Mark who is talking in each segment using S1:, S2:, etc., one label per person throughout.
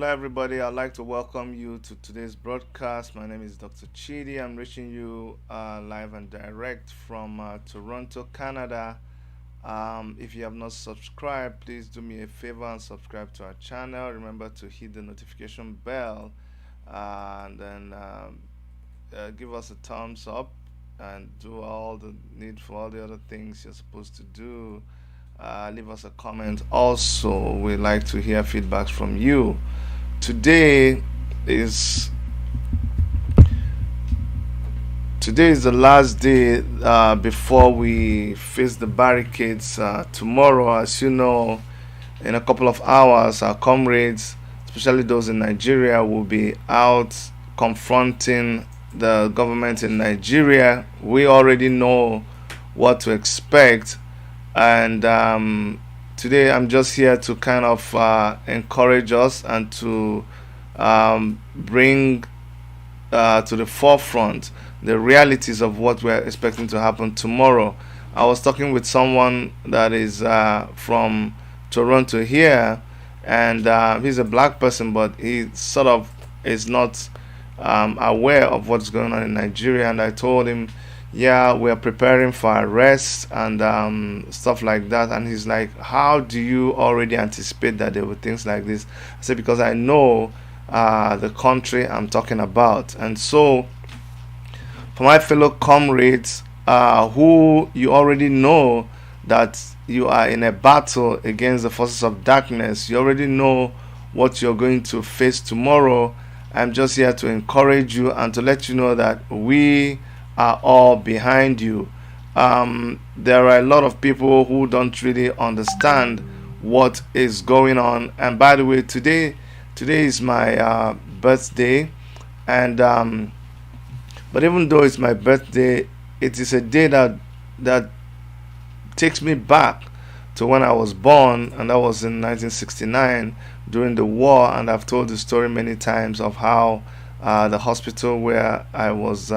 S1: Hello, everybody. I'd like to welcome you to today's broadcast. My name is Dr. Chidi. I'm reaching you live and direct from Toronto, Canada. If you have not subscribed, please do me a favor and subscribe to our channel. Remember to hit the notification bell and then give us a thumbs up and do all the need for all the other things you're supposed to do. Leave us a comment. Also, we like to hear feedbacks from you. Today is today is the last day before we face the barricades. Tomorrow, as you know, in a couple of hours, our comrades, especially those in Nigeria, will be out confronting the government in Nigeria. We already know what to expect, and today I'm just here to kind of encourage us and to bring to the forefront the realities of what we're expecting to happen tomorrow. I was talking with someone that is from Toronto here, and he's a black person, but he sort of is not aware of what's going on in Nigeria. And I told him, yeah, we're preparing for arrest and stuff like that. And he's like, how do you already anticipate that there were things like this? I said, because I know the country I'm talking about. And so, for my fellow comrades who you already know that you are in a battle against the forces of darkness, you already know what you're going to face tomorrow. I'm just here to encourage you and to let you know that we are all behind you. There are a lot of people who don't really understand what is going on. And by the way, today is my birthday, and but even though it's my birthday, it is a day that takes me back to when I was born, and that was in 1969 during the war. And I've told the story many times of how the hospital where I was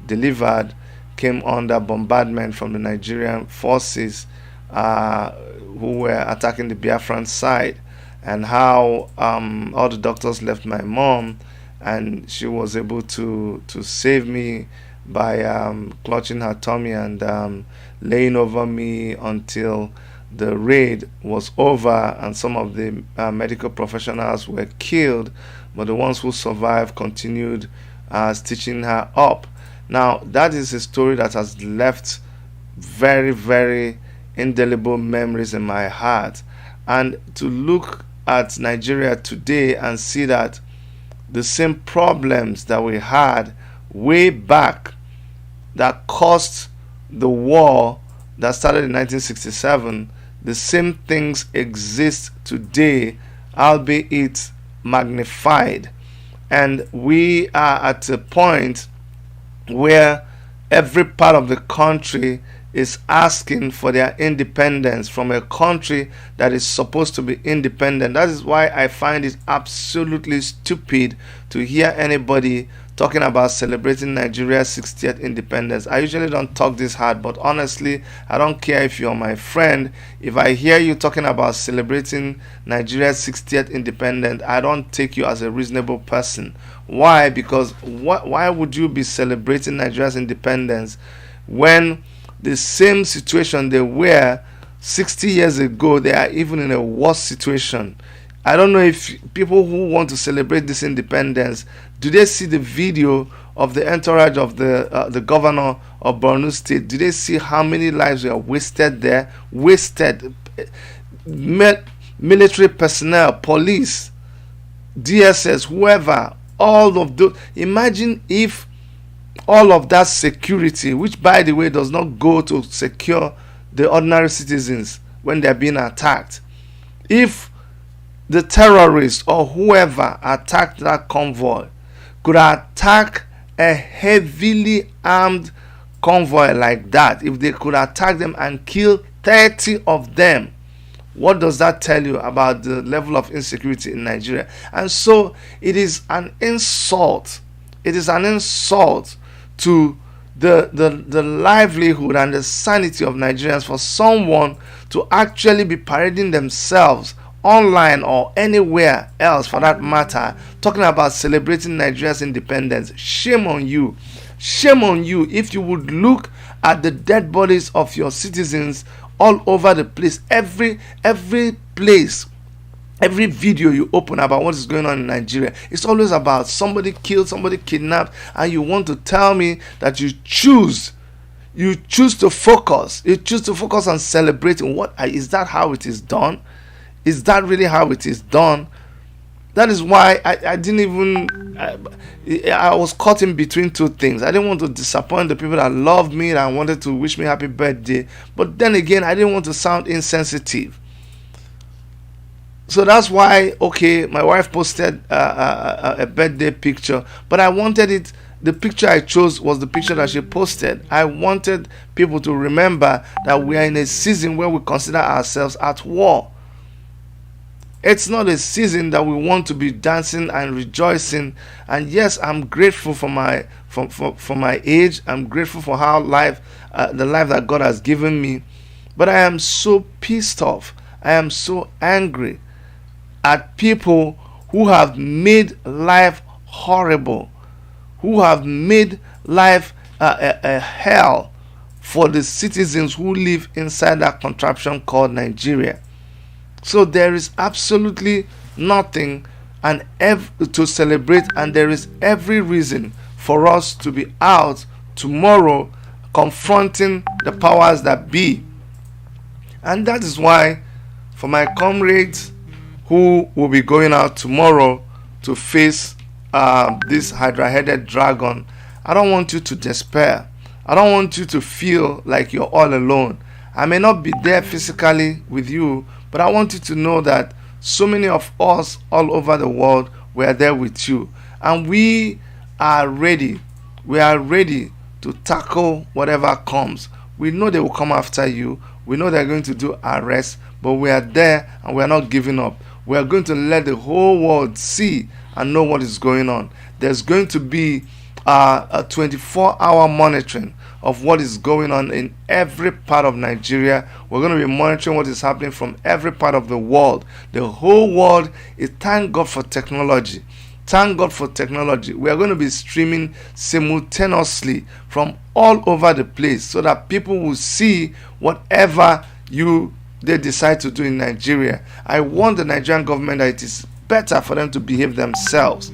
S1: delivered came under bombardment from the Nigerian forces who were attacking the Biafran side, and how all the doctors left my mom, and she was able to save me by clutching her tummy and laying over me until the raid was over, and some of the medical professionals were killed, but the ones who survived continued stitching her up. Now, that is a story that has left very, very indelible memories in my heart. And to look at Nigeria today and see that the same problems that we had way back that caused the war that started in 1967, the same things exist today, albeit magnified. And we are at a point where every part of the country is asking for their independence from a country that is supposed to be independent. That is why I find it absolutely stupid to hear anybody talking about celebrating Nigeria's 60th independence. I usually don't talk this hard, but honestly, I don't care if you're my friend. If I hear you talking about celebrating Nigeria's 60th independence, I don't take you as a reasonable person. Why? Because why would you be celebrating Nigeria's independence when the same situation they were 60 years ago, they are even in a worse situation? I don't know if people who want to celebrate this independence, do they see the video of the entourage of the governor of Borno State? Do they see how many lives were wasted there? Wasted. Military personnel, police, DSS, whoever, all of those. Imagine if all of that security, which by the way does not go to secure the ordinary citizens when they're being attacked, if the terrorists or whoever attacked that convoy could attack a heavily armed convoy like that, if they could attack them and kill 30 of them, what does that tell you about the level of insecurity in Nigeria? And so it is an insult. It is an insult to the livelihood and the sanity of Nigerians for someone to actually be parading themselves online or anywhere else for that matter, talking about celebrating Nigeria's independence. Shame on you. Shame on you if you would look at the dead bodies of your citizens all over the place. Every place, every video you open about what is going on in Nigeria, it's always about somebody killed, somebody kidnapped, and you want to tell me that you choose to focus on celebrating. What is that? How it is done? Is that really how it is done? That is why I didn't even I was caught in between two things. I didn't want to disappoint the people that loved me and wanted to wish me happy birthday, but then again I didn't want to sound insensitive. So that's why, okay, my wife posted a birthday picture, but I wanted it. The picture I chose was the picture that she posted. I wanted people to remember that we are in a season where we consider ourselves at war. It's not a season that we want to be dancing and rejoicing. And yes, I'm grateful for my for my age. I'm grateful for how the life that God has given me. But I am so pissed off. I am so angry at people who have made life horrible, who have made life a hell for the citizens who live inside that contraption called Nigeria. So there is absolutely nothing to celebrate, and there is every reason for us to be out tomorrow confronting the powers that be. And that is why, for my comrades who will be going out tomorrow to face this hydra-headed dragon, I don't want you to despair. I don't want you to feel like you're all alone. I may not be there physically with you, but I want you to know that so many of us all over the world were there with you. And we are ready. We are ready to tackle whatever comes. We know they will come after you. We know they're going to do arrests, but we are there and we are not giving up. We are going to let the whole world see and know what is going on. There's going to be a 24-hour monitoring of what is going on in every part of Nigeria. We're going to be monitoring what is happening from every part of the world. The whole world is, thank God for technology. Thank God for technology. We are going to be streaming simultaneously from all over the place so that people will see whatever they decide to do in Nigeria. I want the Nigerian government that it is better for them to behave themselves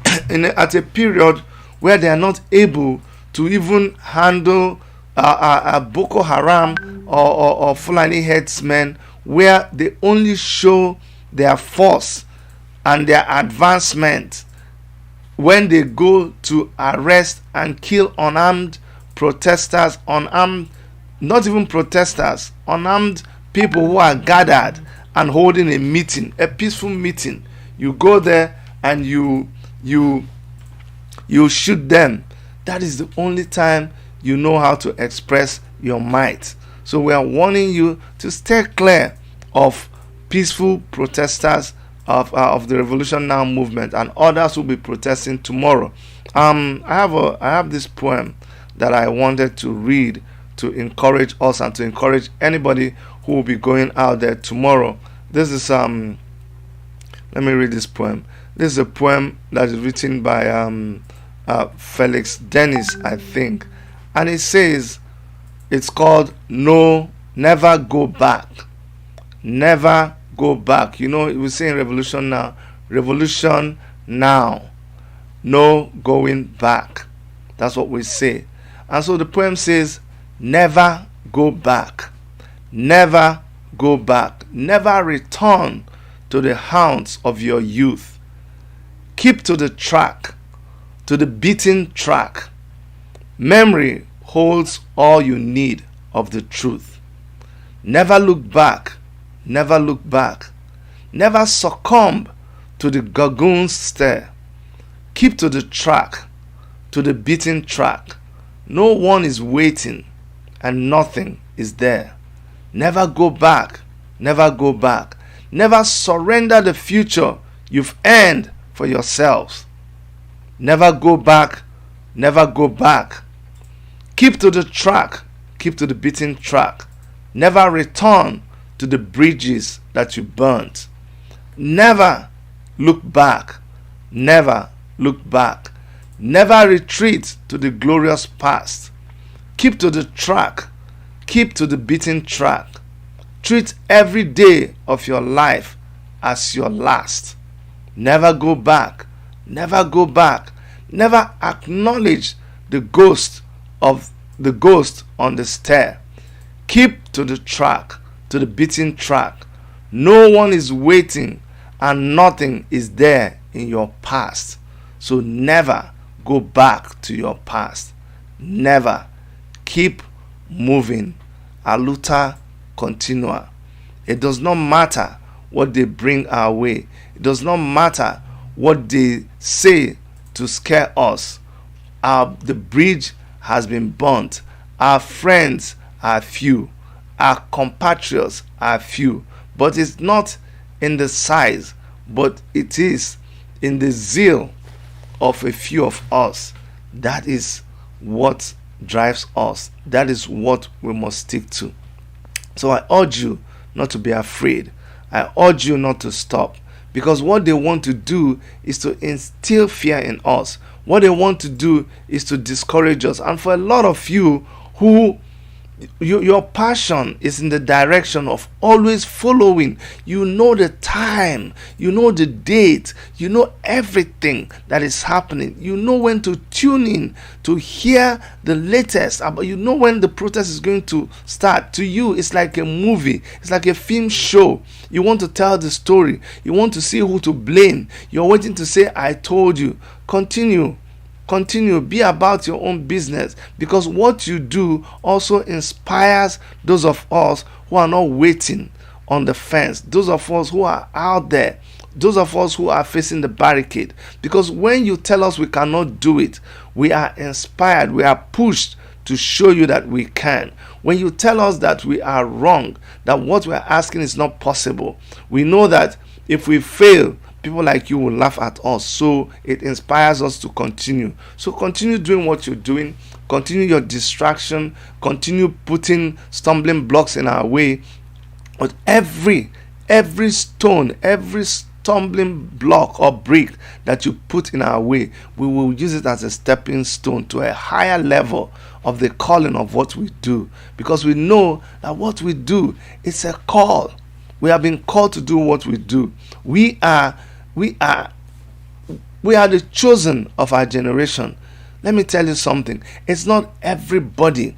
S1: at a period where they are not able to even handle Boko Haram or Fulani headsmen, where they only show their force and their advancement when they go to arrest and kill unarmed protesters, not even protesters, unarmed people who are gathered and holding a meeting, a peaceful meeting. You go there and you shoot them. That is the only time you know how to express your might. So we are warning you to stay clear of peaceful protesters of the Revolution Now movement and others will be protesting tomorrow. I have this poem that I wanted to read to encourage us and to encourage anybody who will be going out there tomorrow. This is let me read this poem. This is a poem that is written by Felix Dennis, I think, and it says, it's called Never Go Back. Never go back. You know, we say in Revolution Now, no going back. That's what we say. And so the poem says, never go back. Never go back. Never return to the haunts of your youth. Keep to the track, to the beaten track. Memory holds all you need of the truth. Never look back. Never look back. Never succumb to the Gagoon's stare. Keep to the track, to the beaten track. No one is waiting and nothing is there. Never go back. Never go back. Never surrender the future you've earned for yourselves. Never go back. Never go back. Keep to the track. Keep to the beaten track. Never return to the bridges that you burnt. Never look back. Never look back. Never retreat to the glorious past. Keep to the track. Keep to the beaten track. Treat every day of your life as your last. Never go back. Never go back. Never acknowledge the ghost on the stair. Keep to the track, to the beaten track. No one is waiting and nothing is there in your past. So never go back to your past. Never. Keep moving. Aluta continua. It does not matter what they bring our way. It does not matter what they say to scare us. The bridge has been burnt. Our friends are few. Our compatriots are few. But it's not in the size, but it is in the zeal of a few of us. That is what drives us. That is what we must stick to. So I urge you not to be afraid. I urge you not to stop, because what they want to do is to instill fear in us. What they want to do is to discourage us. And for a lot of you who your passion is in the direction of always following, you know the time, you know the date, you know everything that is happening, you know when to tune in to hear the latest, you know when the protest is going to start. To you, it's like a movie, it's like a film show. You want to tell the story, you want to see who to blame, you're waiting to say, I told you. Continue, be about your own business, because what you do also inspires those of us who are not waiting on the fence, those of us who are out there, those of us who are facing the barricade. Because when you tell us we cannot do it, we are inspired, we are pushed to show you that we can. When you tell us that we are wrong, that what we are asking is not possible, we know that if we fail, people like you will laugh at us. So it inspires us to continue. So continue doing what you're doing. Continue your distraction. Continue putting stumbling blocks in our way. But every stone, every stumbling block or brick that you put in our way, we will use it as a stepping stone to a higher level of the calling of what we do. Because we know that what we do is a call. We have been called to do what we do. We are the chosen of our generation. Let me tell you something. It's not everybody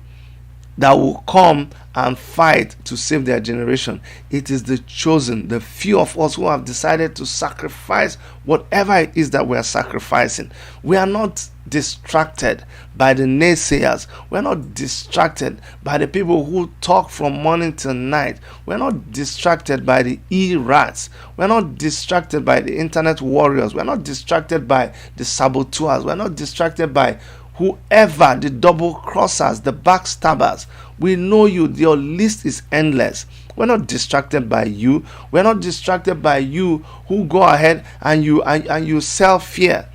S1: that will come and fight to save their generation. It is the chosen, the few of us who have decided to sacrifice whatever it is that we are sacrificing. We are not distracted by the naysayers. We're not distracted by the people who talk from morning till night. We're not distracted by the e-rats. We're not distracted by the internet warriors. We're not distracted by the saboteurs. We're not distracted by whoever, the double crossers, the backstabbers. We know you. Your list is endless. We're not distracted by you. We're not distracted by you who go ahead and you sell fear.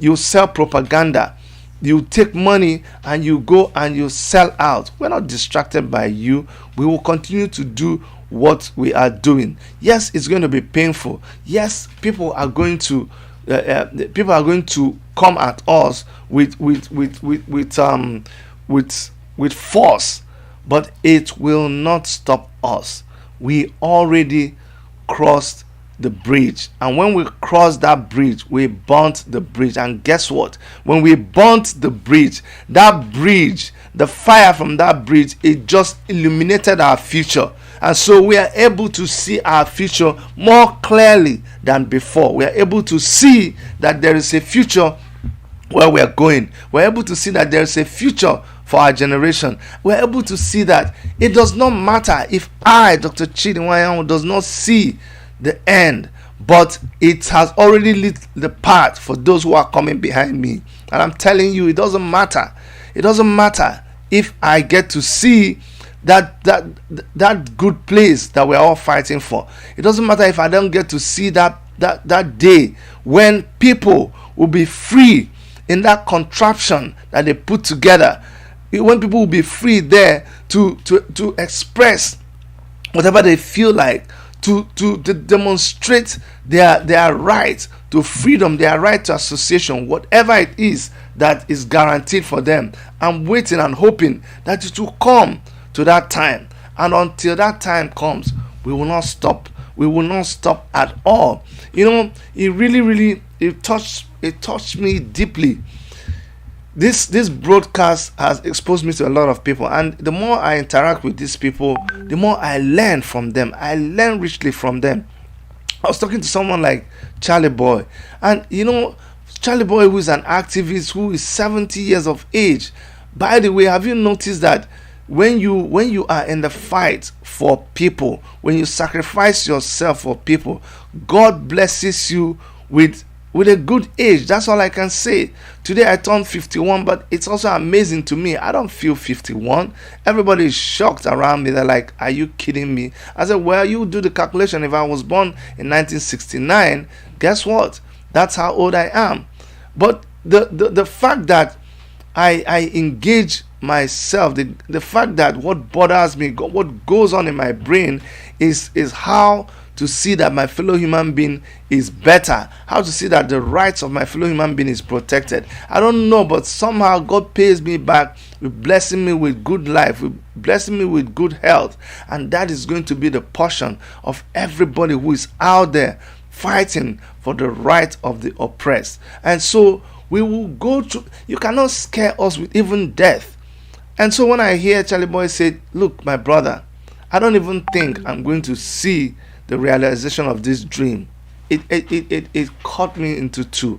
S1: You sell propaganda. You take money and you go and you sell out. We're not distracted by you. We will continue to do what we are doing. Yes, it's going to be painful. Yes, people are going to come at us with force, but it will not stop us. We already crossed the bridge, and when we crossed that bridge, we burnt the bridge. And guess what? When we burnt the bridge, the fire from that bridge, it just illuminated our future. And so we are able to see our future more clearly than before. We are able to see that there is a future where we are going. We're able to see that there is a future for our generation. We're able to see that it does not matter if I, Dr. Chidi Nwayanwu, does not see the end, but it has already lit the path for those who are coming behind me. And I'm telling you, it doesn't matter. It doesn't matter if I get to see that good place that we're all fighting for. It doesn't matter if I don't get to see that day when people will be free in that contraption that they put together. When people will be free there to express whatever they feel like, to demonstrate their right to freedom, their right to association, whatever it is that is guaranteed for them. I'm waiting and hoping that it will come to that time. And until that time comes, we will not stop. We will not stop at all. It really it touched me deeply. This broadcast has exposed me to a lot of people, and the more I interact with these people, the more I learn from them. I learn richly from them. I was talking to someone like Charlie Boy, and Charlie Boy, who is an activist, who is 70 years of age. By the way, have you noticed that when you are in the fight for people, when you sacrifice yourself for people, God blesses you with a good age? That's all I can say. Today I turned 51, but it's also amazing to me. I don't feel 51. Everybody is shocked around me. They're like, "Are you kidding me?" I said, "Well, you do the calculation. If I was born in 1969, guess what? That's how old I am." But the fact that I engage myself, the fact that what bothers me, what goes on in my brain is how to see that my fellow human being is better, how to see that the rights of my fellow human being is protected. I don't know, but somehow God pays me back with blessing me with good life, with blessing me with good health, and that is going to be the portion of everybody who is out there fighting for the right of the oppressed. And so we will go through. You cannot scare us with even death. And so when I hear Charlie Boy say, "Look, my brother, I don't even think I'm going to see the realization of this dream," it cut me into two.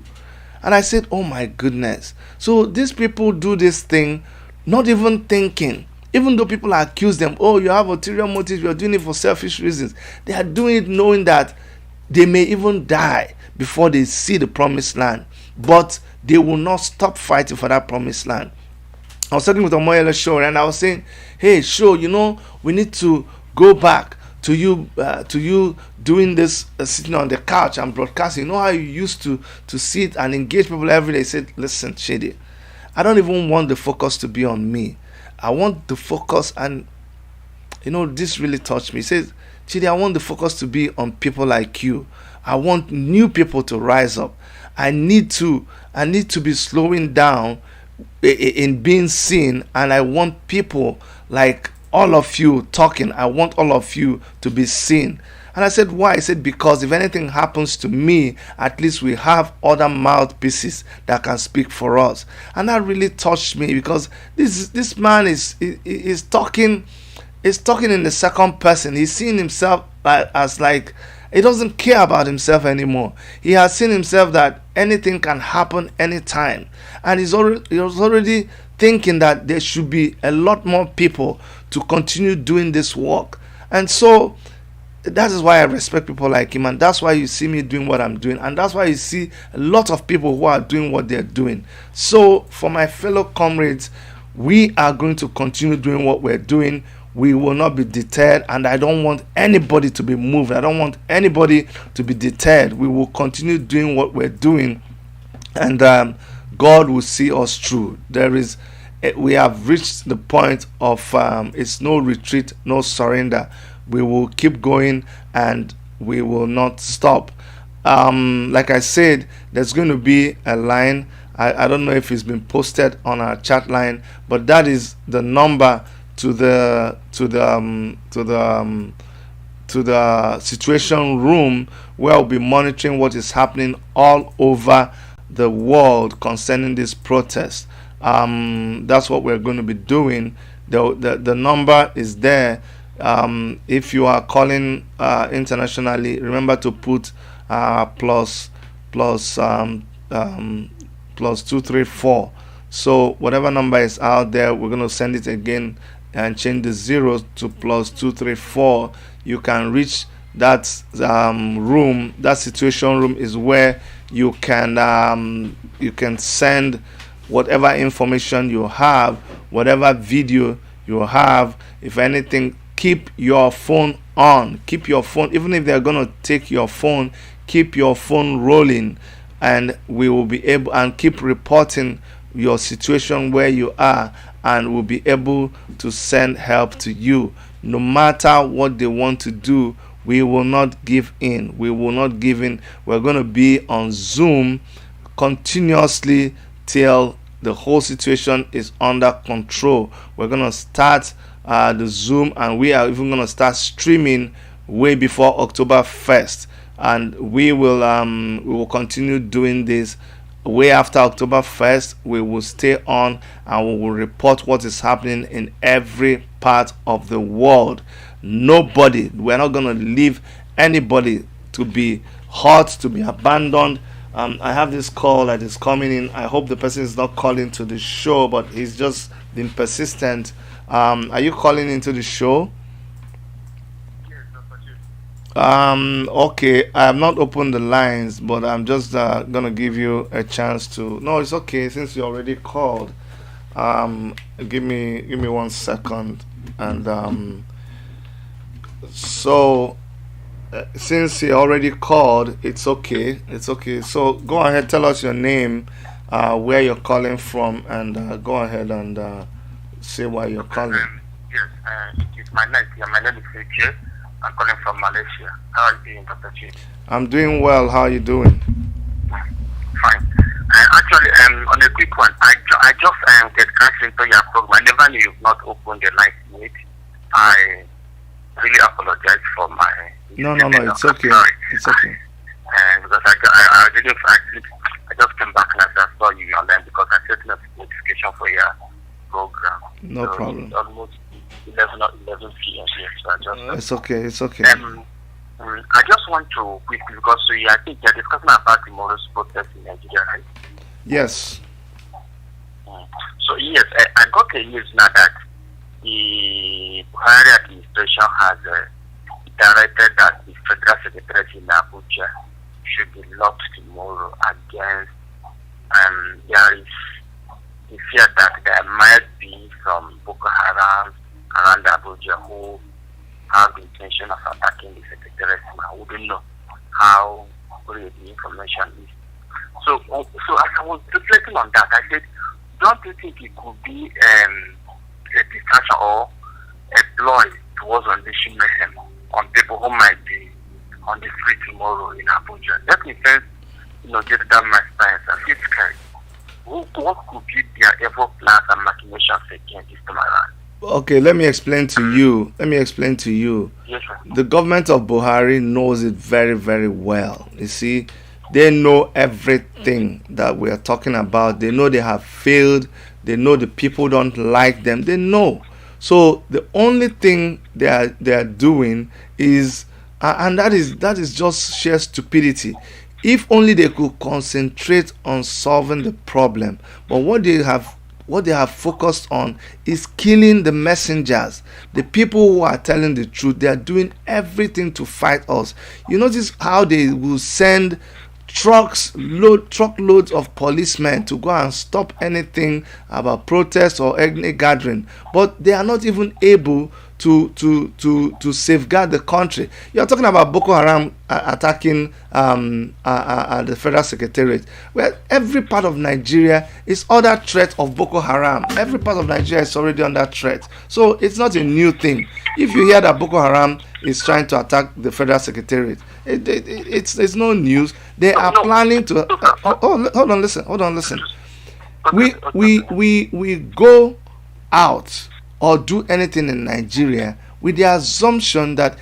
S1: And I said, "Oh my goodness." So these people do this thing not even thinking. Even though people accuse them, "Oh, you have ulterior motives, you're doing it for selfish reasons," they are doing it knowing that they may even die before they see the promised land. But they will not stop fighting for that promised land. I was talking with Omoyele Show, and I was saying, "Hey, Show, we need to go back to you doing this, sitting on the couch and broadcasting. You know how you used to sit and engage people every day." He said, "Listen, Chidi, I don't even want the focus to be on me. I want the focus," and this really touched me. He says, "Chidi, I want the focus to be on people like you. I want new people to rise up. I need to be slowing down in being seen, and I want people like all of you talking. I want all of you to be seen." And I said, "Why?" He said, "Because if anything happens to me, at least we have other mouthpieces that can speak for us." And that really touched me, because this man is talking in the second person. He's seeing himself as like, he doesn't care about himself anymore. He has seen himself that anything can happen anytime, and he was already thinking that there should be a lot more people to continue doing this work. And so that is why I respect people like him, and that's why you see me doing what I'm doing, and that's why you see a lot of people who are doing what they're doing. So for my fellow comrades, we are going to continue doing what we're doing. We will not be deterred, and I don't want anybody to be moved. I don't want anybody to be deterred. We will continue doing what we're doing, and God will see us through. We have reached the point of it's no retreat, no surrender. We will keep going, and we will not stop. Like I said, there's going to be a line. I don't know if it's been posted on our chat line, but that is the number to the situation room, where I'll be monitoring what is happening all over the world concerning this protest. That's what we're going to be doing. The number is there. If you are calling internationally, remember to put plus 234. So whatever number is out there, we're going to send it again and change the zeros to plus 234. You can reach that room. That situation room is where you can send whatever information you have, whatever video you have. If anything, keep your phone on. Keep your phone, even if they're going to take your phone, keep your phone rolling, and we will be able, and keep reporting your situation where you are, and we'll be able to send help to you. no matter what they want to do, we will not give in. We will not give in. We're going to be on Zoom continuously till the whole situation is under control. We're going to start the Zoom, and we are even going to start streaming way before October 1st, and we will continue doing this way after October 1st. We will stay on and we will report what is happening in every part of the world. We're not going to leave anybody to be hurt, to be abandoned. I have this call that is coming in. I hope the person is not calling to the show, but he's just been persistent. Are you calling into the show? Okay, I have not opened the lines, but I'm just gonna give you a chance to. No, it's okay since you already called. Give me 1 second, and so since he already called, it's okay. It's okay. So go ahead, tell us your name, where you're calling from, and go ahead and say why you're calling.
S2: Yes, it is my name. My name is Richard. I'm calling from Malaysia. How are you doing, Dr. Chief?
S1: I'm doing well. How are you doing?
S2: Fine. Actually, on a quick one, I just get cast into your program. I never knew you've not opened the line to it. I really apologize for my...
S1: No, it's okay.
S2: Sorry.
S1: It's okay.
S2: Because I just came back and I saw you online because I set up a notification for your program.
S1: No problem.
S2: It's almost 11 p.m. here, so I just...
S1: It's okay.
S2: I just want to quickly, because I think they're discussing about tomorrow's protest in Nigeria, right?
S1: Yes.
S2: So yes, I got the news now that the Buhari administration has directed that the Federal Secretariat in Abuja should be locked tomorrow against there is the fear that there might be some Boko Haram around Abuja who have the intention of attacking the Secretariat. I wouldn't know how real the information is. So as I was reflecting on that, I said, don't you think it could be a distraction or a ploy towards unleashing mayhem on people who might be on the street tomorrow in Abuja? Let me first, get down my stance and feel scared. What could be their evil plans and machinations again this time around?
S1: Okay, let me explain to you.
S2: Yes, sir.
S1: The government of Buhari knows it very, very well. You see, they know everything that we are talking about. They know they have failed. They know the people don't like them. They know. So the only thing they are doing is, and that is just sheer stupidity. If only they could concentrate on solving the problem, but what they have focused on is killing the messengers, the people who are telling the truth. They are doing everything to fight us. You notice how they will send truckloads of policemen to go and stop anything about protest or any gathering, but they are not even able to safeguard the country. You're talking about Boko Haram attacking the Federal Secretariat. Well, every part of Nigeria is under threat of Boko Haram. Every part of Nigeria is already under threat. So it's not a new thing. If you hear that Boko Haram is trying to attack the Federal Secretariat, it's no news. They are planning to... hold on, listen. We go out or do anything in Nigeria with the assumption that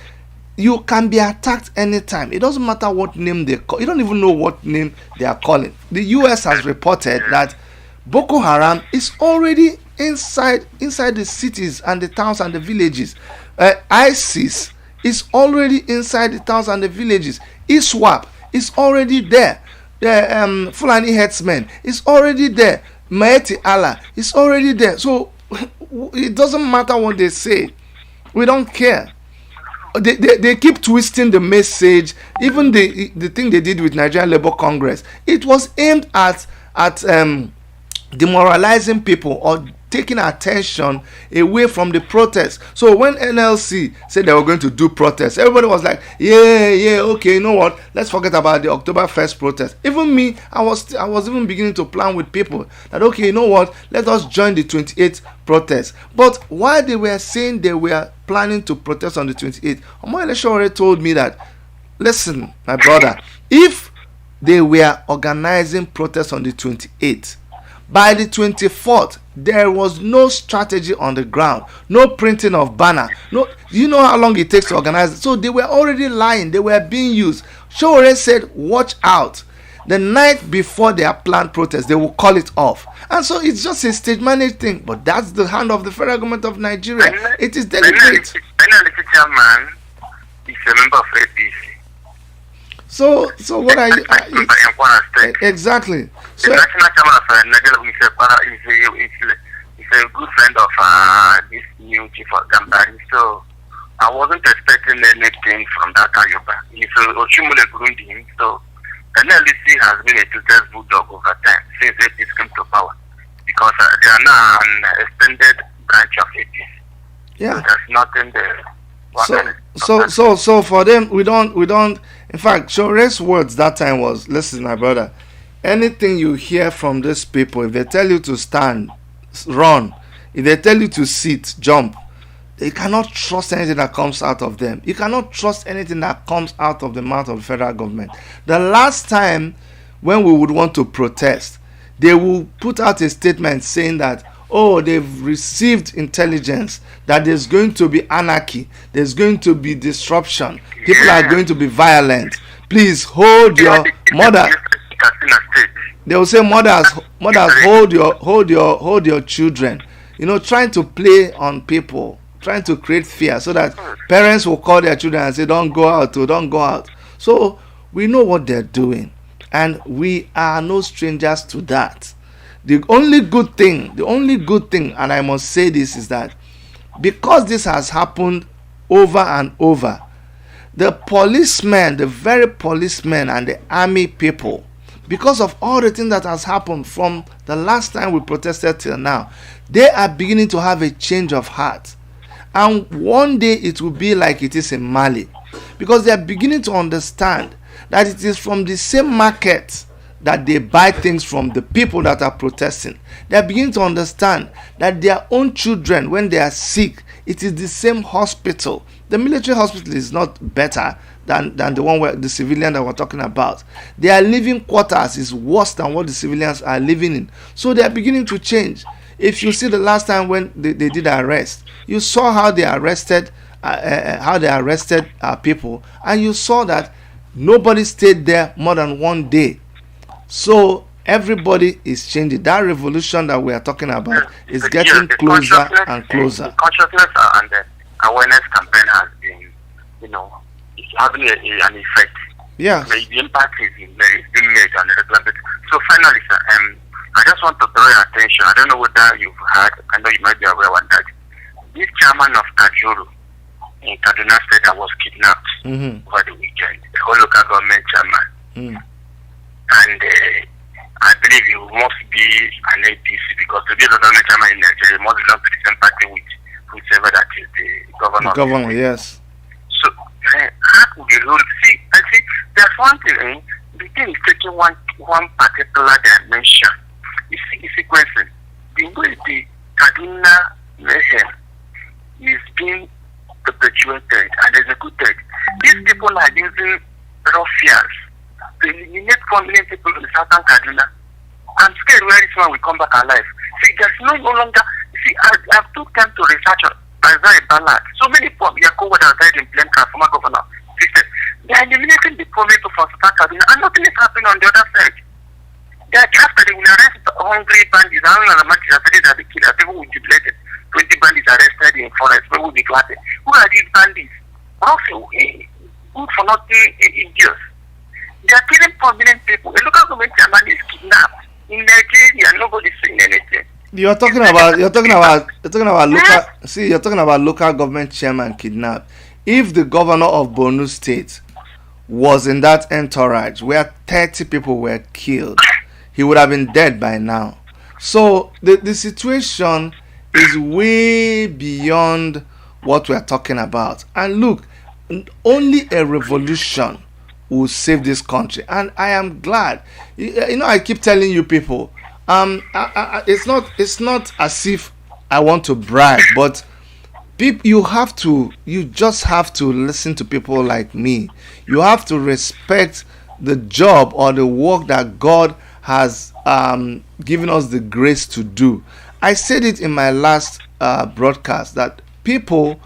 S1: you can be attacked anytime. It doesn't matter what name they call. You don't even know what name they are calling. The US has reported that Boko Haram is already inside the cities and the towns and the villages. ISIS is already inside the towns and the villages. ISWAP is already there. The Fulani headsmen is already there. Maeti Allah is already there. So it doesn't matter what they say. We don't care. They keep twisting the message. Even the thing they did with Nigerian Labour Congress, it was aimed at demoralizing people or taking attention away from the protest. So when NLC said they were going to do protests, everybody was like, yeah, okay, you know what? Let's forget about the October 1st protest. Even me, I was even beginning to plan with people that, okay, you know what? Let us join the 28th protest. But while they were saying they were planning to protest on the 28th, Omoyele Sowore told me that, listen, my brother, if they were organizing protests on the 28th, by the 24th, there was no strategy on the ground, no printing of banner. No, you know how long it takes to organize it. So they were already lying, they were being used. Sowore said, watch out. The night before their planned protest, they will call it off. And so it's just a stage managed thing. But that's the hand of the federal government of Nigeria. It is deliberate.
S2: NLC chairman is a member of APC.
S1: So what are you? Exactly.
S2: So the national chairman of Nigeria is a good friend of this new chief of Gambari. So I wasn't expecting anything from that Ayoba. He's Ochimule Burundi. So NLC has been a tutor's bulldog over time since APC came to power, because they are now an extended branch of APC.
S1: Yeah.
S2: So there's nothing there.
S1: So for them, we don't. In fact, Shore's words that time was, listen, my brother, anything you hear from these people, if they tell you to stand, run, if they tell you to sit, jump, you cannot trust anything that comes out of them. You cannot trust anything that comes out of the mouth of the federal government. The last time when we would want to protest, they will put out a statement saying that, oh, they've received intelligence that there's going to be anarchy, there's going to be disruption, people are going to be violent. Please hold your mother. They will say, mothers, hold your children. You know, trying to play on people, trying to create fear so that parents will call their children and say, don't go out, don't go out. So we know what they're doing, and we are no strangers to that. The only good thing, and I must say this, is that because this has happened over and over, the policemen, the very policemen and the army people, because of all the things that has happened from the last time we protested till now, they are beginning to have a change of heart. And one day it will be like it is in Mali, because they are beginning to understand that it is from the same market that they buy things from the people that are protesting. They are beginning to understand that their own children, when they are sick, it is the same hospital. The military hospital is not better than the one where the civilian that we're talking about. Their living quarters is worse than what the civilians are living in. So they are beginning to change. If you see the last time when they did arrest, you saw how they arrested people, and you saw that nobody stayed there more than one day. So everybody is changing. That revolution that we are talking about is getting closer and closer.
S2: The consciousness and the awareness campaign has been, it's having an effect.
S1: Yeah.
S2: The impact is being made on the regular basis. So finally, sir, I just want to draw your attention. I don't know whether you've heard, I know you might be aware of that. This chairman of Kajuru in Kaduna State that was kidnapped over the weekend, the whole local government chairman. And I believe you must be an APC, because to be a government chairman in Nigeria, you must belong to the same party with whichever that is the governor.
S1: The governor, yes.
S2: So, how could the rule? See, there's one thing, the thing is taking one particular dimension. You see the sequencing. The way the Kaduna mayhem is being perpetuated and executed. These people are using ruffians to eliminate 4 million people in southern Kaduna. I'm scared where this one will come back alive. See, there's no longer. See, I've took time to research Isaiah Ballard. So many people, Yakobo that died in plain car, former governor, system. They are eliminating the poor people from southern Kaduna, and nothing is happening on the other side. They are after they will arrest hungry bandits. I don't know how much that they kill. People will jubilate. 20 bandits arrested in forest. People will be glad. Who are these bandits? Also, good for nothing idiots. They are killing 4 million people. A local government chairman is kidnapped in Nigeria. Nobody's saying anything.
S1: You're talking about local government chairman kidnapped. If the governor of Borno State was in that entourage where 30 people were killed, he would have been dead by now. So the situation is way beyond what we're talking about. And look, only a revolution will save this country. And I am glad. I keep telling you people, it's not as if I want to brag, but people, you just have to listen to people like me. You have to respect the job or the work that God has given us the grace to do. I said it in my last broadcast that people,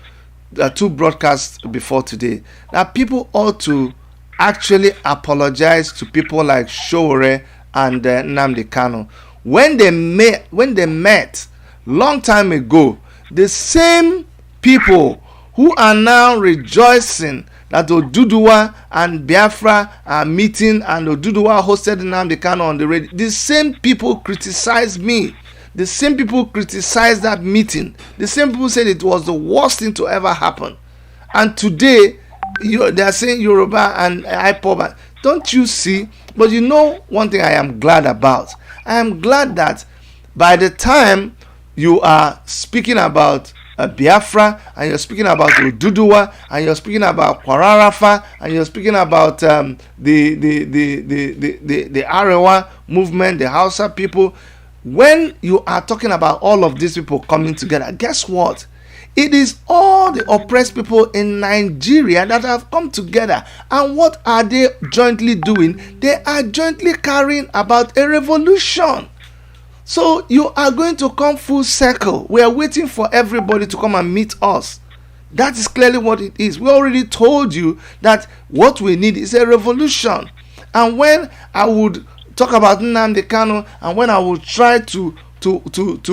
S1: 2 broadcasts before today, that people ought to actually apologize to people like Showore and Nnamdi Kanu when they met long time ago. The same people who are now rejoicing that Oduduwa and Biafra are meeting and Oduduwa hosted Nnamdi Kanu on the radio, the same people criticized me. The same people criticized that meeting. The same people said it was the worst thing to ever happen. And today, they are saying Yoruba and IPOB. Don't you see? But you know one thing I am glad about? I am glad that by the time you are speaking about Biafra, and you're speaking about Oduduwa, and you're speaking about Kwararafa, and you're speaking about the Arewa movement, the Hausa people, when you are talking about all of these people coming together, guess what? It is all the oppressed people in Nigeria that have come together. And what are they jointly doing? They are jointly carrying about a revolution. So you are going to come full circle. We are waiting for everybody to come and meet us. That is clearly what it is. We already told you that what we need is a revolution. And when I would talk about Nnamdi Kanu, and when I would try to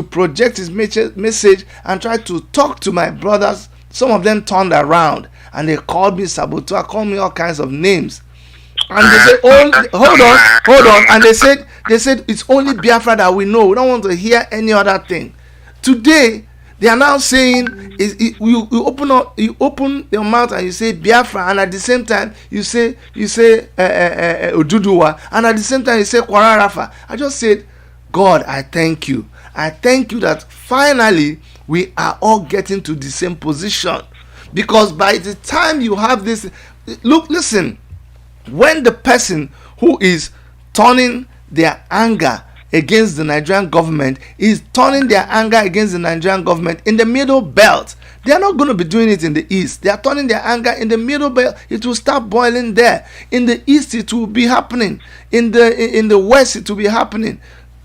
S1: project his message and try to talk to my brothers, some of them turned around and they called me saboteur, called me all kinds of names. And they said, hold on. And they said it's only Biafra that we know. We don't want to hear any other thing. Today, they are now saying, you open your mouth and you say Biafra, and at the same time you say Oduduwa, and at the same time you say Kwararafa. I just said, God, I thank you. I thank you that finally we are all getting to the same position. Because by the time you have this, listen, when the person who is turning their anger against the Nigerian government is turning their anger against the Nigerian government in the middle belt, they are not going to be doing it in the east. They are turning their anger in the middle belt. It will start boiling there. In the east, it will be happening. In the west, it will be happening.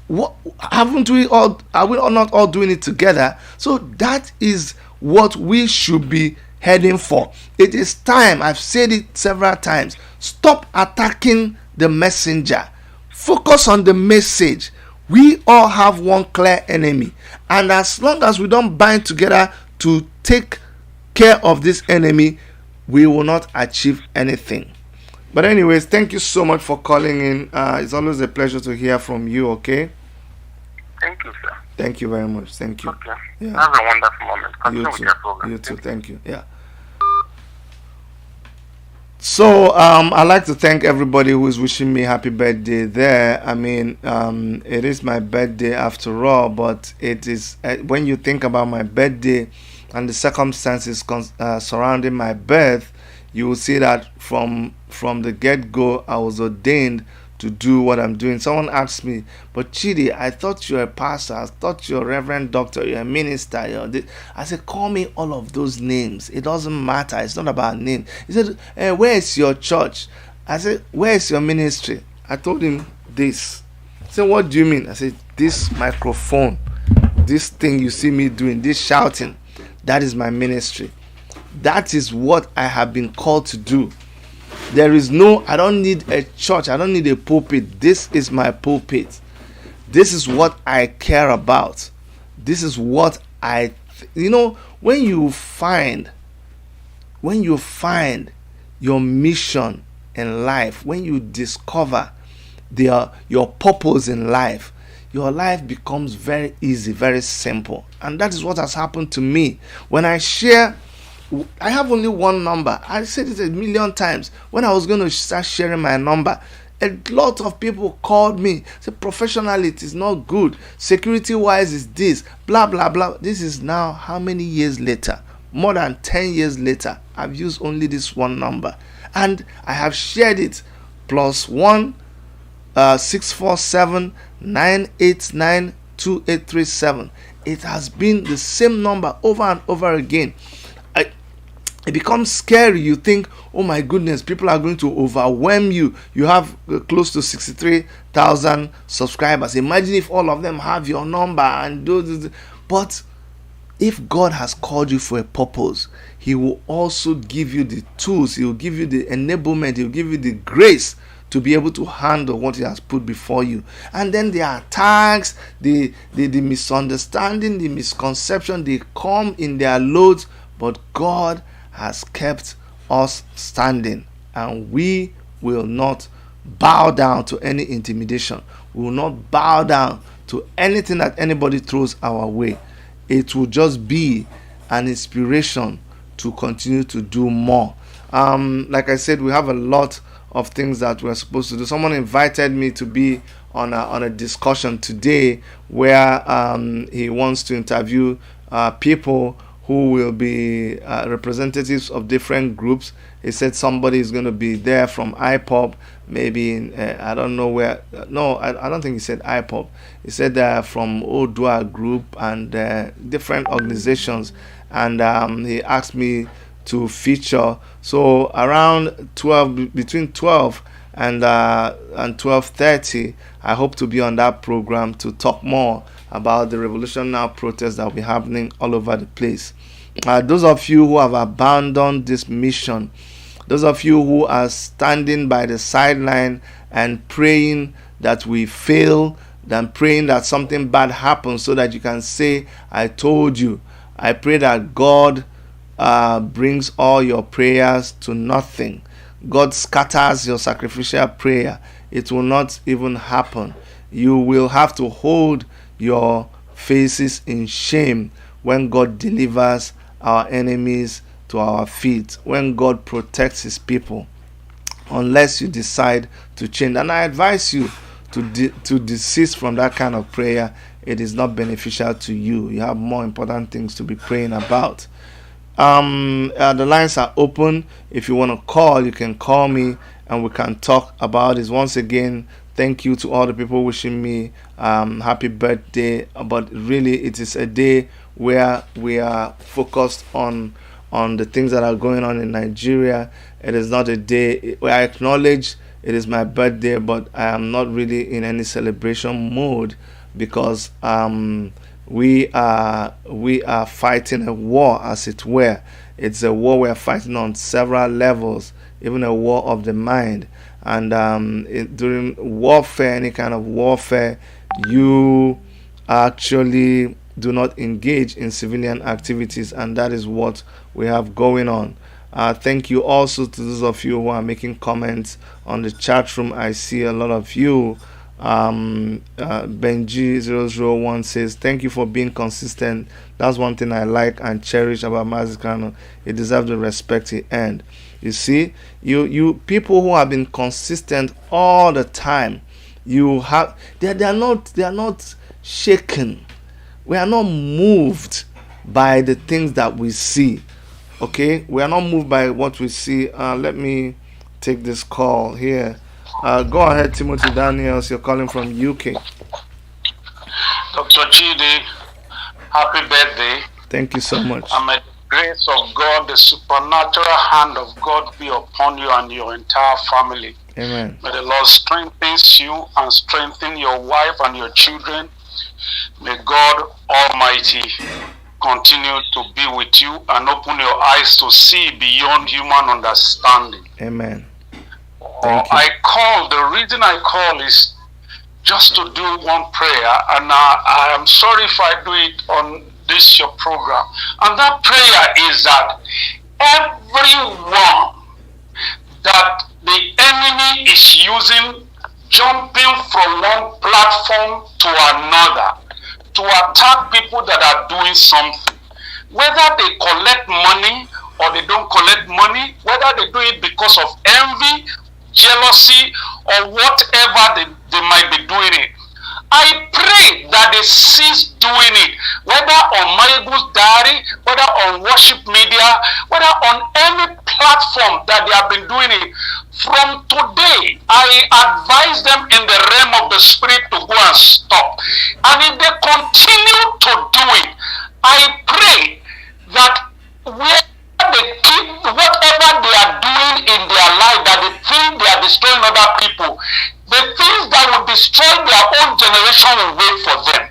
S1: What, haven't we all? Are we all not all doing it together? So that is what we should be heading for. It is time. I've said it several times. Stop attacking the messenger. Focus on the message. We all have one clear enemy, and as long as we don't bind together to take care of this enemy, we will not achieve anything. But anyways, thank you so much for calling in. It's always a pleasure to hear from you. Okay.
S2: Thank you, sir.
S1: Thank you very much. Thank you.
S2: Okay.
S1: Yeah.
S2: Have a wonderful moment. Continue
S1: You
S2: with
S1: too.
S2: your program.
S1: You too. Thank you. Yeah. So I'd like to thank everybody who is wishing me happy birthday there. I mean, it is my birthday after all, but it is when you think about my birthday and the circumstances surrounding my birth, you will see that from the get-go I was ordained to do what I'm doing. Someone asked me, but Chidi, I thought you're a pastor, I thought you're a reverend doctor, you're a minister, you're this. I said, call me all of those names. It doesn't matter. It's not about name. He said, where is your church? I said, where is your ministry? I told him this. He said, what do you mean? I said, this microphone, this thing you see me doing, this shouting, that is my ministry. That is what I have been called to do. There is I don't need a church. I don't need a pulpit. This is my pulpit. This is what I care about. This is what when you find your mission in life, when you discover your purpose in life, your life becomes very easy, very simple. And that is what has happened to me. When I share, I have only one number. I said it 1,000,000 times. When I was going to start sharing my number, A lot of people called me, say professionally it is not good, security wise is this, blah blah blah. This is now how many years later? More than 10 years later. I've used only this one number, and I have shared it. +1 647 989 2837. It has been the same number over and over again. It becomes scary. You think, oh my goodness, people are going to overwhelm you. You have close to 63,000 subscribers. Imagine if all of them have your number and do this. But if God has called you for a purpose, He will also give you the tools. He will give you the enablement. He will give you the grace to be able to handle what He has put before you. And then the attacks, the misunderstanding, the misconception, they come in their loads. But God has kept us standing, and we will not bow down to any intimidation. We will not bow down to anything that anybody throws our way. It will just be an inspiration to continue to do more. Like I said, we have a lot of things that we're supposed to do. Someone invited me to be on a discussion today where he wants to interview people who will be representatives of different groups. He said somebody is going to be there from IPOP, maybe in, I don't know where. No, I don't think he said IPOP. He said from Odua Group and different organizations. And he asked me to feature. So around 12, between 12 and 12:30, I hope to be on that program to talk more about the Revolution Now protests that will be happening all over the place. Those of you who have abandoned this mission, those of you who are standing by the sideline and praying that we fail, than praying that something bad happens so that you can say, I told you. I pray that God brings all your prayers to nothing. God scatters your sacrificial prayer. It will not even happen. You will have to hold your faces in shame when God delivers our enemies to our feet, when God protects His people, unless you decide to change. And I advise you to desist from that kind of prayer. It is not beneficial to you. You have more important things to be praying about. The lines are open. If you want to call, you can call me and we can talk about this. Once again, thank you to all the people wishing me happy birthday. But really, it is a day where we are focused on the things that are going on in Nigeria. It is not a day where I acknowledge it is my birthday, but I am not really in any celebration mode because we are fighting a war, as it were. It's a war we are fighting on several levels, even a war of the mind. And during warfare, any kind of warfare, you actually do not engage in civilian activities, and that is what we have going on. Thank you also to those of you who are making comments on the chat room. I see a lot of you. Benji001 says, thank you for being consistent. That's one thing I like and cherish about Mazikano. He deserves the respect he earned. You see, you people who have been consistent all the time, you have they are not shaken. We are not moved by the things that we see. Okay, we are not moved by what we see. Let me take this call here. Go ahead, Timothy Daniels. You're calling from UK.
S3: Dr. Chidi, happy birthday.
S1: Thank you so much.
S3: And may the grace of God, the supernatural hand of God be upon you and your entire family.
S1: Amen.
S3: May the Lord strengthen you and strengthen your wife and your children. May God Almighty continue to be with you and open your eyes to see beyond human understanding.
S1: Amen.
S3: The reason I call is just to do one prayer, and I am sorry if I do it on this your program. And that prayer is that everyone that the enemy is using, jumping from one platform to another to attack people that are doing something, whether they collect money or they don't collect money, whether they do it because of envy, jealousy or whatever they might be doing it. I pray that they cease doing it, whether on Mayegu's diary, whether on worship media, whether on any platform that they have been doing it. From today, I advise them in the realm of the spirit to go and stop. And if they continue to do it, I pray that where they keep whatever they are doing in their life, that they think they are destroying other people, the things that will destroy their own generation will wait for them.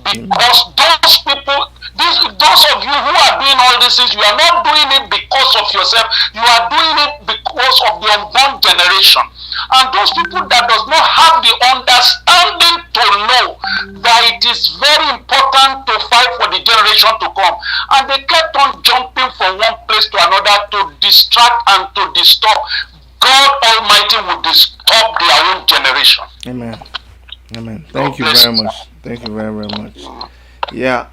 S3: Because those people, those of you who are doing all these things, you are not doing it because of yourself, you are doing it because of the unborn generation. And those people that does not have the understanding to know that it is very important to fight for the generation to come. And they kept on jumping from one place to another to distract and to disturb. God Almighty will disturb their own generation.
S1: Amen. Amen. Thank you very much. Thank you very, very much. Yeah.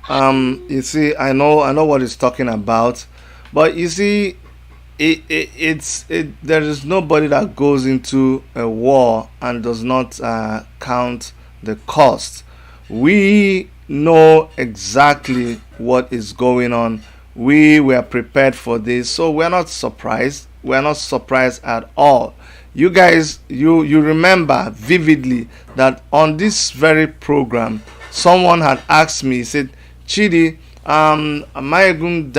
S1: You see, I know what he's talking about, but you see, there is nobody that goes into a war and does not count the cost. We know exactly what is going on. We were prepared for this, so we're not surprised. We're not surprised at all. You guys, you remember vividly that on this very program, someone had asked me, he said, Chidi, Mayegun's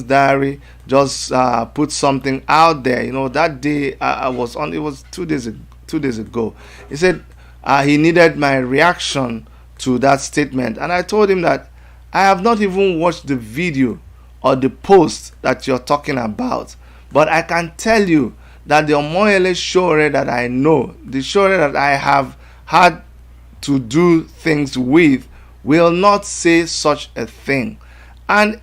S1: diary just put something out there. You know, that day I was on, it was 2 days ago. He said he needed my reaction to that statement. And I told him that I have not even watched the video or the post that you're talking about. But I can tell you that the Omoyele Shore that I know, the Shore that I have had to do things with, will not say such a thing. And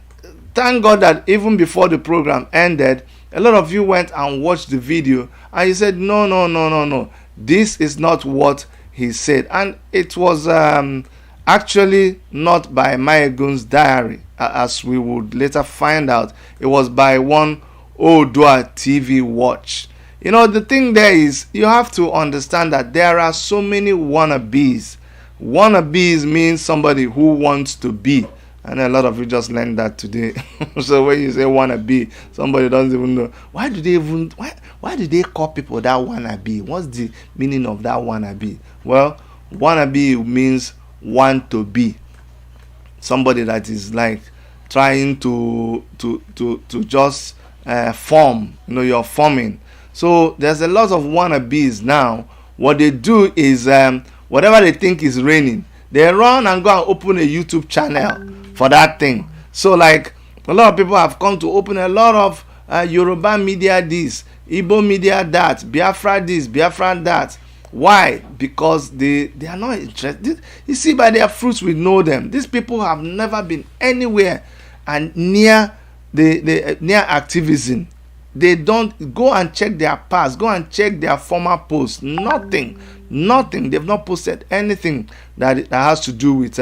S1: thank God that even before the program ended, a lot of you went and watched the video and you said, no, this is not what he said. And it was actually not by Mayegun's diary, as we would later find out. It was by one Odua TV watch. You know, the thing there is, you have to understand that there are so many wannabes. Wannabes means somebody who wants to be. And a lot of you just learned that today. So when you say wannabe, somebody doesn't even know. Why do they call people that wannabe? What's the meaning of that wannabe? Well, wannabe means want to be. Somebody that is like trying to just form. You know, you're forming. So there's a lot of wannabes now. What they do is whatever they think is raining, they run and go and open a YouTube channel for that thing. So like a lot of people have come to open a lot of Yoruba media this, Igbo media that, Biafra this, Biafra that. Why? Because they are not interested. You see, by their fruits we know them. These people have never been anywhere and near near activism. They don't go and check their past, go and check their former posts. Nothing. They've not posted anything that has to do with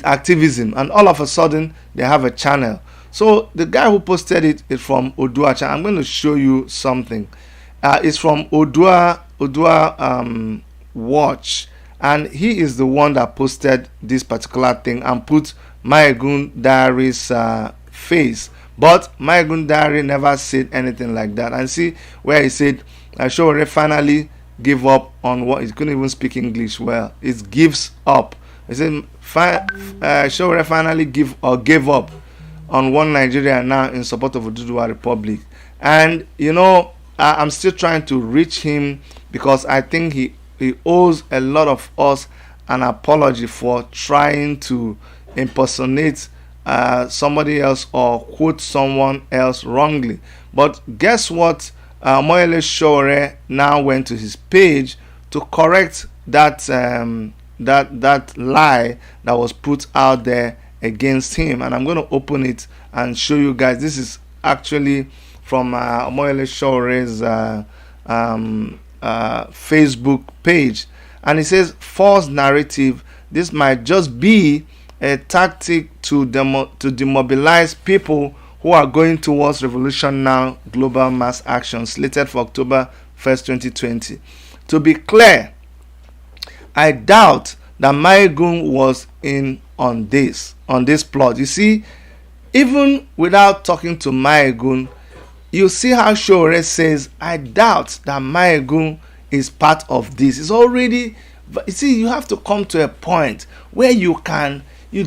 S1: activism, and all of a sudden they have a channel. So the guy who posted it is from Odua channel. I'm going to show you something. It's from Odua Watch, and he is the one that posted this particular thing and put Mayegun Diary's face. But Mayegun Diary never said anything like that. And see where he said, Shore finally give up on what, he couldn't even speak English well. It gives up. He said, Shore finally gave up on one Nigeria now in support of Oduduwa Republic. And you know, I'm still trying to reach him because I think he owes a lot of us an apology for trying to impersonate somebody else or quote someone else wrongly. But guess what? Moyele Shore now went to his page to correct that that lie that was put out there against him, and I'm going to open it and show you guys. This is actually from Moyele Shore's Facebook page, and it says, false narrative. This might just be a tactic to demobilize people who are going towards Revolution Now global mass action slated for October 1st, 2020. To be clear, I doubt that Maegun was in on this plot. You see, even without talking to Maegun, you see how Shore says, I doubt that Maegun is part of this. It's already, you see, you have to come to a point where you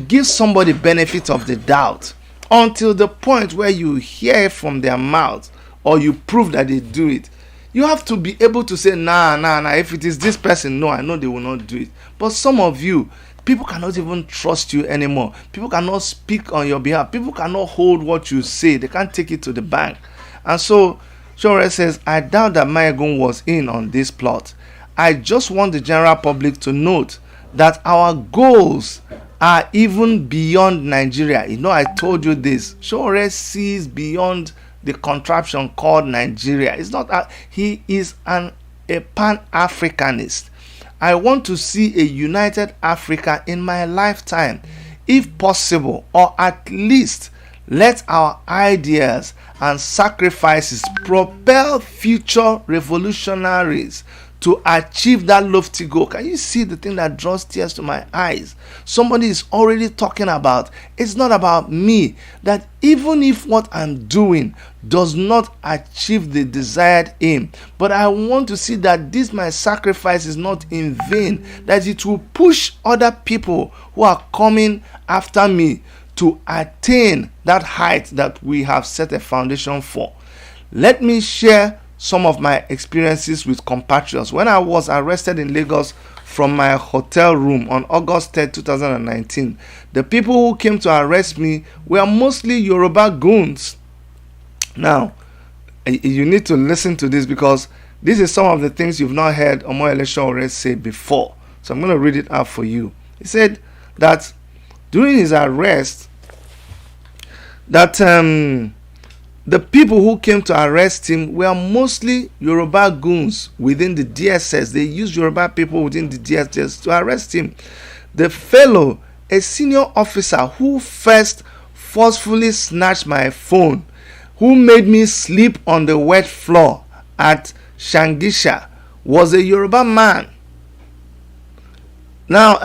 S1: give somebody benefit of the doubt until the point where you hear from their mouth or you prove that they do it. You have to be able to say, nah, if it is this person, no, I know they will not do it. But some of you, people cannot even trust you anymore. People cannot speak on your behalf. People cannot hold what you say. They can't take it to the bank. And so, Shore says, I doubt that Maegun was in on this plot. I just want the general public to note that our goals are even beyond Nigeria. You know, I told you this. Shore sees beyond the contraption called Nigeria. It's not he is a pan-Africanist. I want to see a united Africa in my lifetime, if possible, or at least let our ideas and sacrifices propel future revolutionaries to achieve that lofty goal. Can you see the thing that draws tears to my eyes? Somebody is already talking about, it's not about me, that even if what I'm doing does not achieve the desired aim, but I want to see that this my sacrifice is not in vain, that it will push other people who are coming after me to attain that height that we have set a foundation for. Let me share some of my experiences with compatriots. When I was arrested in Lagos from my hotel room on August 3rd, 2019, the people who came to arrest me were mostly Yoruba goons. Now, you need to listen to this because this is some of the things you've not heard Omoyele Sowore say before. So I'm going to read it out for you. He said that during his arrest, that the people who came to arrest him were mostly Yoruba goons within the DSS. They used Yoruba people within the DSS to arrest him. The fellow, a senior officer who first forcefully snatched my phone, who made me sleep on the wet floor at Shangisha, was a Yoruba man. Now,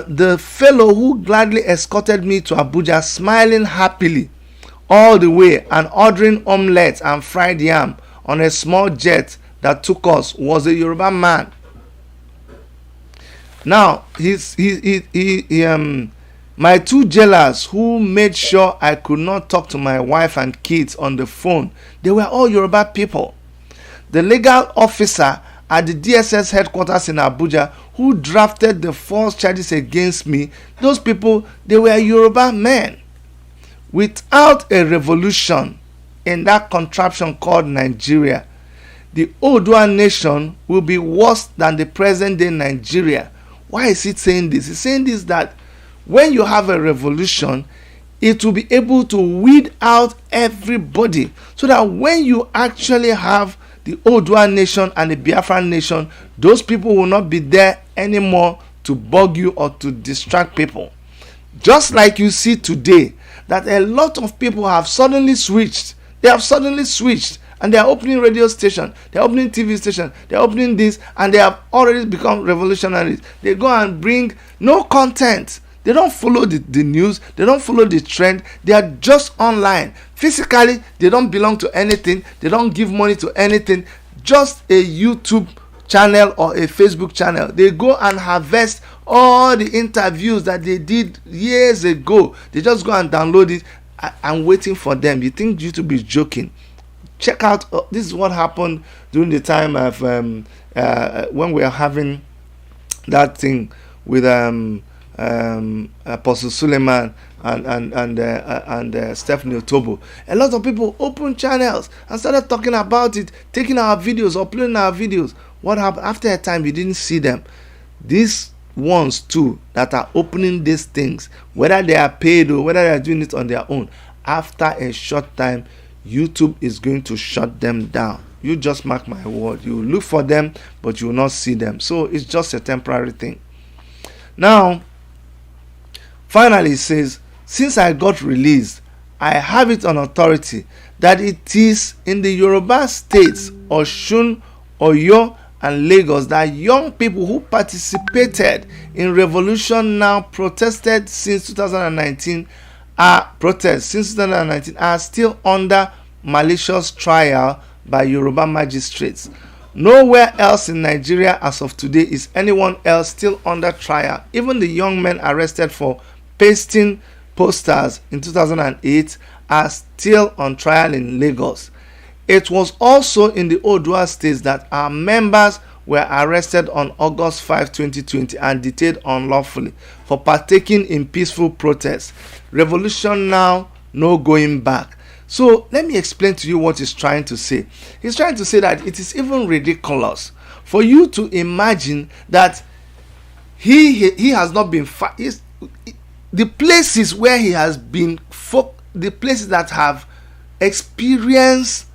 S1: the fellow who gladly escorted me to Abuja, smiling happily all the way and ordering omelette and fried yam on a small jet that took us, was a Yoruba man. Now, my two jailers who made sure I could not talk to my wife and kids on the phone, they were all Yoruba people. The legal officer at the DSS headquarters in Abuja who drafted the false charges against me, those people, they were Yoruba men. Without a revolution in that contraption called Nigeria, the Oodua nation will be worse than the present day Nigeria. Why is it saying this? It's saying this that when you have a revolution, it will be able to weed out everybody, so that when you actually have the Oodua nation and the Biafran nation, those people will not be there anymore to bug you or to distract people. Just like you see today, that a lot of people have suddenly switched. They have suddenly switched and they are opening radio station, they are opening TV station, they are opening this, and they have already become revolutionaries. They go and bring no content. They don't follow the news, they don't follow the trend, they are just online. Physically, they don't belong to anything, they don't give money to anything, just a YouTube channel or a Facebook channel. They go and harvest all the interviews that they did years ago. They just go and download it. I'm waiting for them. You think YouTube is joking? Check out, this is what happened during the time of when we are having that thing with Apostle Suleiman and Stephanie Otobo. A lot of people opened channels and started talking about it, taking our videos, uploading our videos. What happened? After a time, you didn't see them. These ones too that are opening these things, whether they are paid or whether they are doing it on their own, after a short time, YouTube is going to shut them down. You just mark my word. You will look for them, but you will not see them. So it's just a temporary thing. Now, finally, it says, since I got released, I have it on authority that it is in the Yoruba states, Osun, Oyo, and Lagos, that young people who participated in Revolution Now protested since 2019 are still under malicious trial by Yoruba magistrates. Nowhere else in Nigeria as of today is anyone else still under trial. Even the young men arrested for pasting posters in 2008 are still on trial in Lagos. It was also in the Odua states that our members were arrested on August 5, 2020 and detained unlawfully for partaking in peaceful protests. Revolution Now, no going back. So let me explain to you what he's trying to say. He's trying to say that it is even ridiculous for you to imagine that he has not been the places where he has been the places that have experienced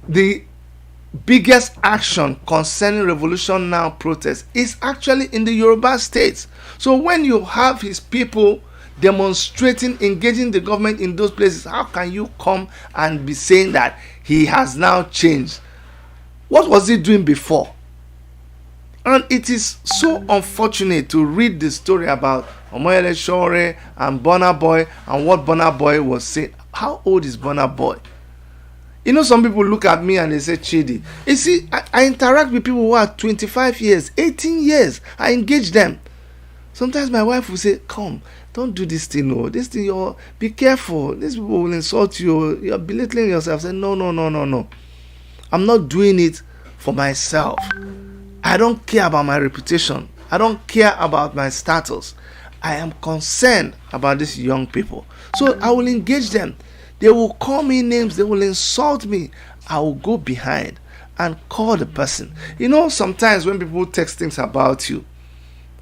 S1: the biggest action concerning Revolution Now protests is actually in the Yoruba states. So when you have his people demonstrating, engaging the government in those places, how can you come and be saying that he has now changed? What was he doing before? And it is so unfortunate to read the story about Omoyele Sowore and Burna Boy and what Burna Boy was saying. How old is Burna Boy? You know, some people look at me and they say, Chidi. You see, I interact with people who are 25 years, 18 years. I engage them. Sometimes my wife will say, come, don't do this thing. No, this thing, be careful. These people will insult you. You're belittling yourself. Say, no. I'm not doing it for myself. I don't care about my reputation. I don't care about my status. I am concerned about these young people. So I will engage them. They will call me names. They will insult me. I will go behind and call the person. You know, sometimes when people text things about you,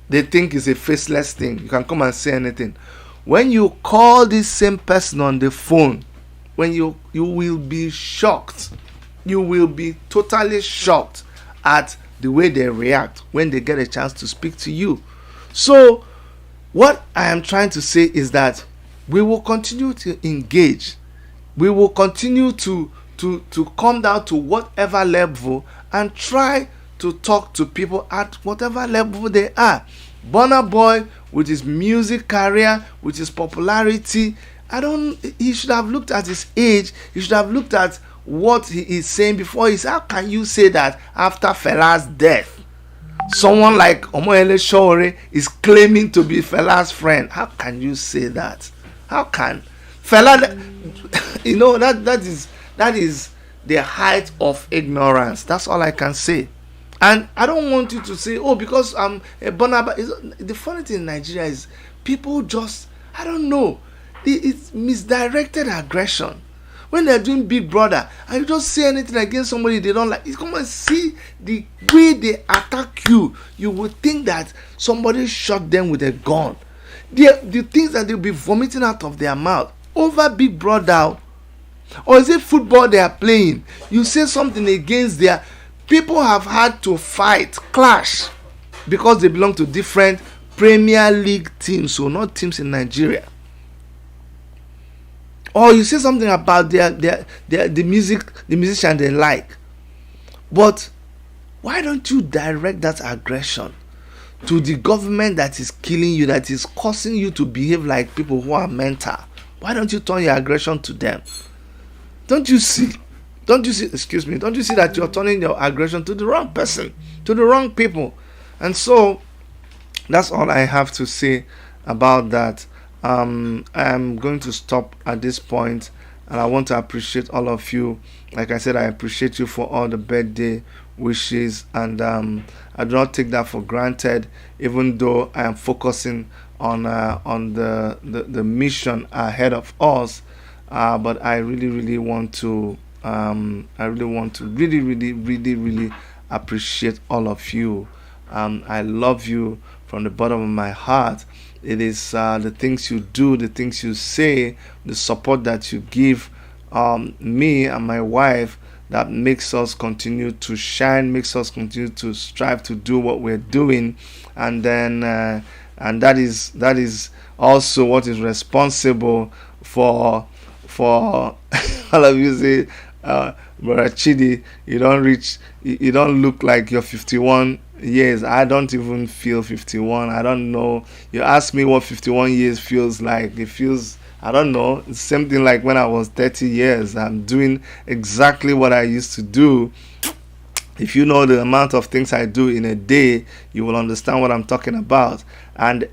S1: they think it's a faceless thing. You can come and say anything. When you call this same person on the phone, when you will be shocked. You will be totally shocked at the way they react when they get a chance to speak to you. So what I am trying to say is that we will continue to engage. We will continue to come down to whatever level and try to talk to people at whatever level they are. Burna Boy, with his music career, with his popularity, he should have looked at his age. He should have looked at what he is saying before. How can you say that after Fela's death, someone like Omoyele Sowore is claiming to be Fela's friend? How can you say that? How can Fela? You know, that is the height of ignorance. That's all I can say. And I don't want you to say, oh, because I'm a Burna. The funny thing in Nigeria is people just, I don't know, it's misdirected aggression. When they're doing Big Brother and you just say anything against somebody they don't like, you come and see the way they attack you. You would think that somebody shot them with a gun. The things that they'll be vomiting out of their mouth over Big Brother, or is it football they are playing? You say something against their people have had to fight, clash, because they belong to different Premier League teams, so not teams in Nigeria. Or you say something about the musician they like. But why don't you direct that aggression to the government that is killing you, that is causing you to behave like people who are mental? Why don't you turn your aggression to them? Don't you see that you're turning your aggression to the wrong person, to the wrong people? And so that's all I have to say about that. I'm going to stop at this point, and I want to appreciate all of you. Like I said, I appreciate you for all the birthday wishes, and I do not take that for granted, even though I am focusing on the mission ahead of us. But I really want to really appreciate all of you. I love you from the bottom of my heart. It is the things you do, the things you say, the support that you give me and my wife that makes us continue to shine, makes us continue to strive to do what we're doing. And then and that is also what is responsible for for all of you say, Brother Chidi, you don't look like you're 51 years. I don't even feel 51. I don't know. You ask me what 51 years feels like. It feels, I don't know. It's something like when I was 30 years. I'm doing exactly what I used to do. If you know the amount of things I do in a day, you will understand what I'm talking about. And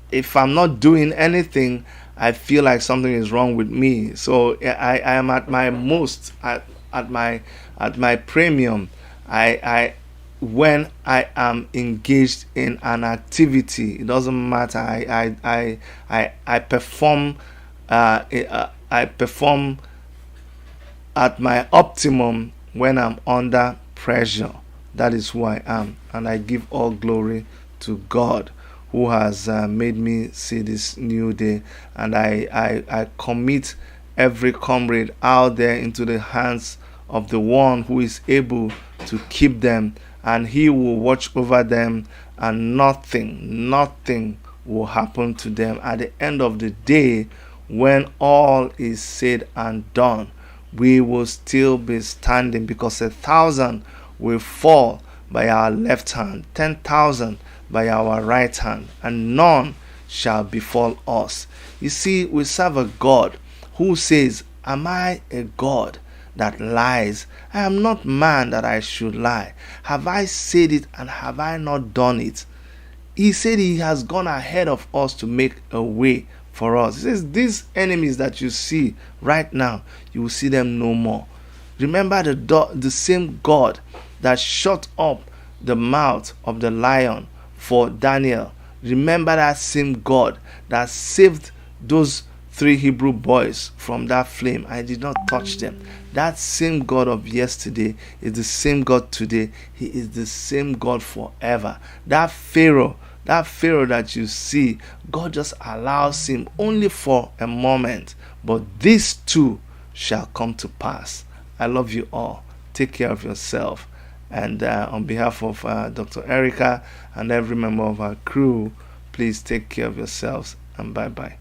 S1: if I'm not doing anything, I feel like something is wrong with me. So I am at my most, at my premium. I when I am engaged in an activity, it doesn't matter. I perform. I perform at my optimum when I'm under pressure. That is who I am, and I give all glory to God who has made me see this new day. And I commit every comrade out there into the hands of the one who is able to keep them, and he will watch over them, and nothing will happen to them. At the end of the day, when all is said and done, we will still be standing, because 1,000 will fall by our left hand, 10,000 by our right hand, and none shall befall us. You see, we serve a God who says, am I a God that lies? I am not man that I should lie. Have I said it, and have I not done it? He said he has gone ahead of us to make a way for us. He says, these enemies that you see right now, you will see them no more. Remember the same God that shut up the mouth of the lion for Daniel. Remember that same God that saved those 3 Hebrew boys from that flame. I did not touch them. That same God of yesterday is the same God today. He is the same God forever. That Pharaoh that you see, God just allows him only for a moment, but these two shall come to pass. I love you all. Take care of yourself. And on behalf of Dr. Erica and every member of our crew, please take care of yourselves, and bye bye.